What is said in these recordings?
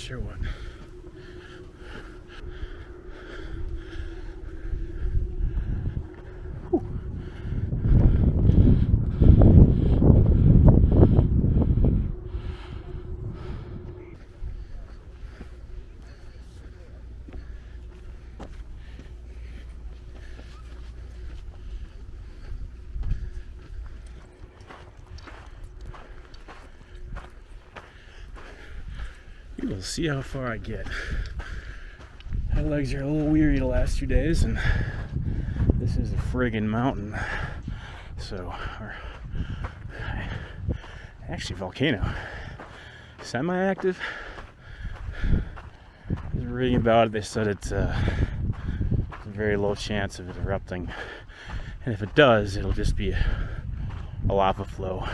sure what. We'll see how far I get. My legs are a little weary the last 2 days, and this is a friggin' mountain. So, actually, Volcano, semi-active. I was reading about it. They said it's a very low chance of it erupting, and if it does, it'll just be a lava flow.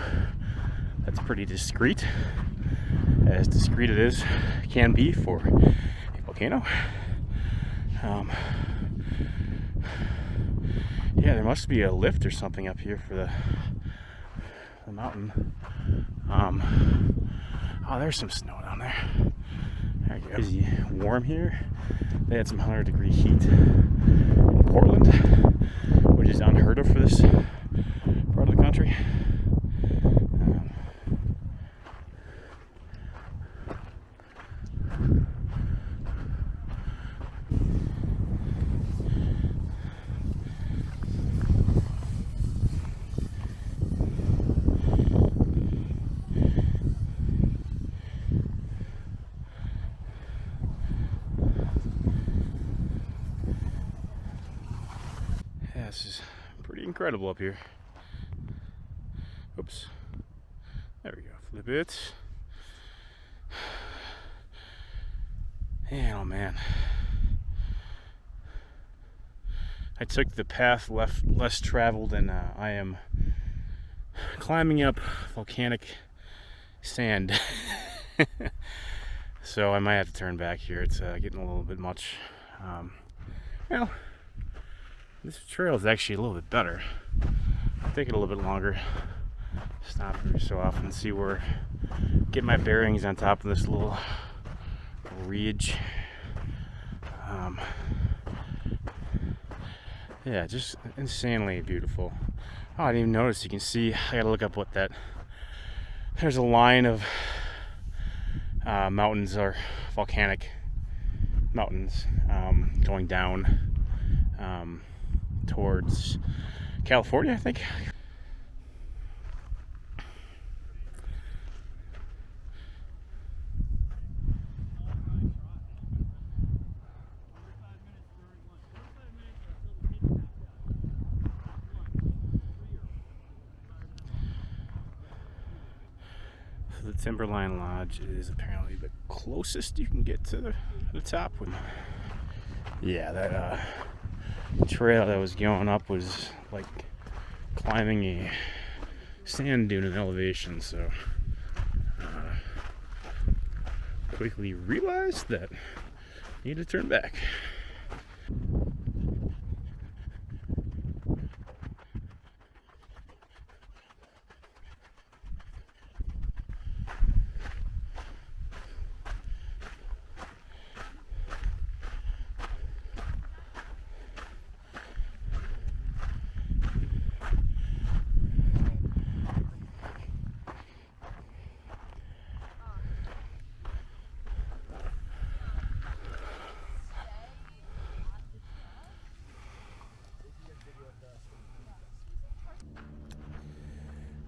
That's pretty discreet. As discreet it can be for a volcano. Yeah, there must be a lift or something up here for the mountain. Oh, there's some snow down there. There you go. Is it warm here? They had some 100-degree heat in Portland, which is unheard of for this part of the country. This is pretty incredible up here. Oops. There we go. Flip it. And oh man. I took the path less traveled, and I am climbing up volcanic sand. So I might have to turn back here. It's getting a little bit much. Well, this trail is actually a little bit better. I'll take it a little bit longer. Stop every so often, see where, get my bearings on top of this little ridge. Yeah, just insanely beautiful. Oh, I didn't even notice. You can see, I gotta look up what that, there's a line of mountains, or volcanic mountains, going down towards California, I think. So the Timberline Lodge is apparently the closest you can get to the top. Yeah, that trail that was going up was like climbing a sand dune in elevation, so quickly realized that I need to turn back.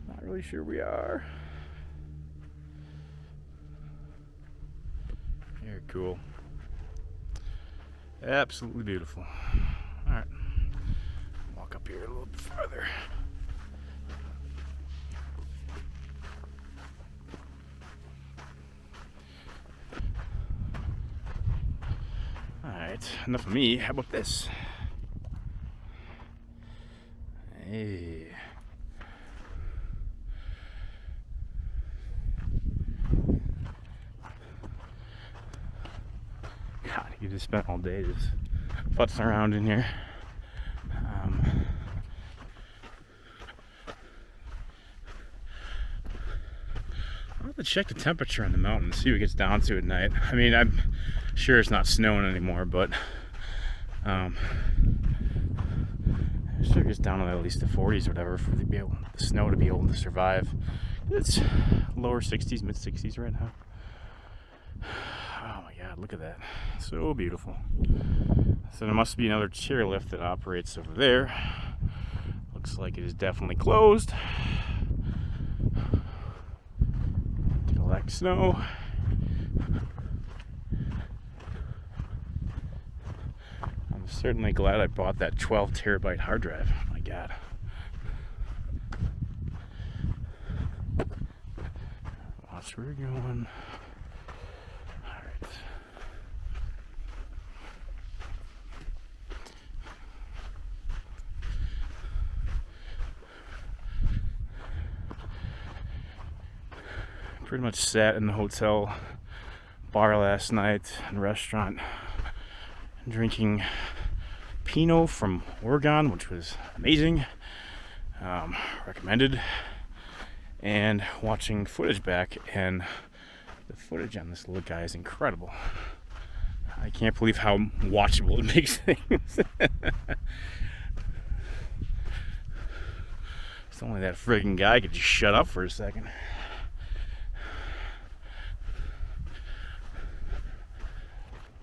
Not really sure we are. Very cool. Absolutely beautiful. Alright. Walk up here a little bit farther. Alright, enough of me. How about this? Hey. God, you just spent all day just futzing around in here. to check the temperature on the mountain, see what it gets down to at night. I mean, I'm sure it's not snowing anymore, but I'm sure it gets down to at least the 40s or whatever for the snow to be able to survive. It's lower 60s, mid 60s right now. Oh my god, look at that. So beautiful. So there must be another chairlift that operates over there. Looks like it is definitely closed. Collect snow. I'm certainly glad I bought that 12 terabyte hard drive. Oh my god. Watch where we're going. Alright. Pretty much sat in the hotel bar last night and restaurant drinking Pinot from Oregon, which was amazing. Recommended. And watching footage back, and the footage on this little guy is incredible. I can't believe how watchable it makes things. It's only that friggin' guy could just shut up for a second.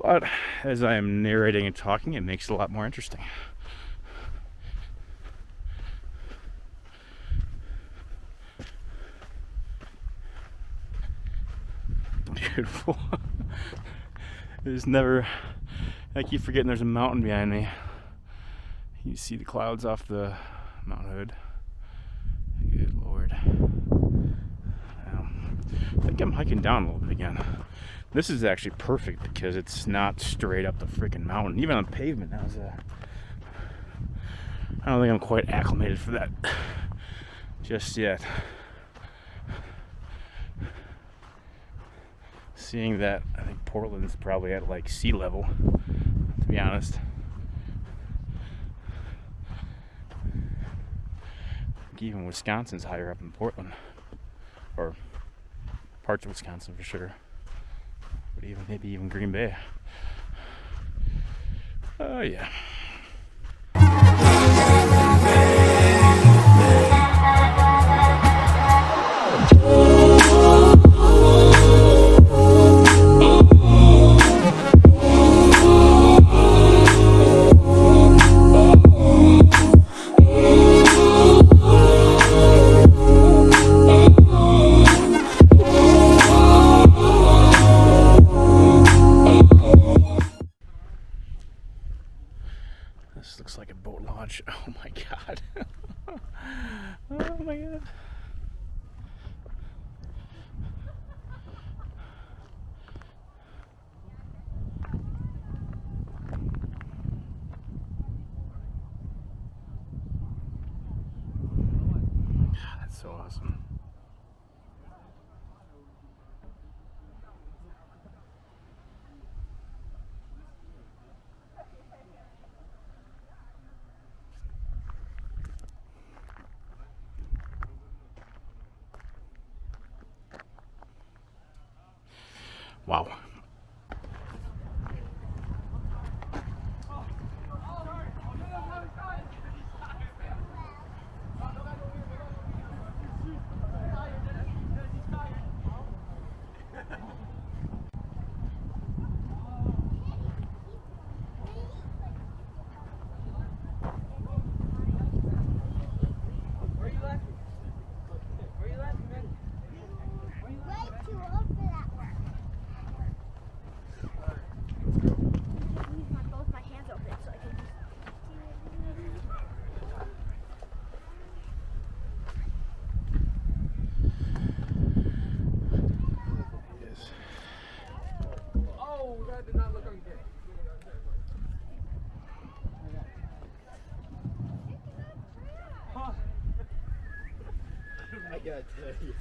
But as I am narrating and talking, it makes it a lot more interesting. Beautiful. There's never, I keep forgetting there's a mountain behind me. You see the clouds off the Mount Hood. Good Lord. I think I'm hiking down a little bit again. This is actually perfect because it's not straight up the freaking mountain. Even on pavement, I don't think I'm quite acclimated for that just yet. Seeing that, I think Portland's probably at like sea level, to be honest. I think even Wisconsin's higher up than Portland, or parts of Wisconsin for sure. But maybe even Green Bay. Oh yeah. This looks like a boat launch. Oh my god. Oh my god. God, that's so awesome. Wow. That did not look okay. I gotta tell you.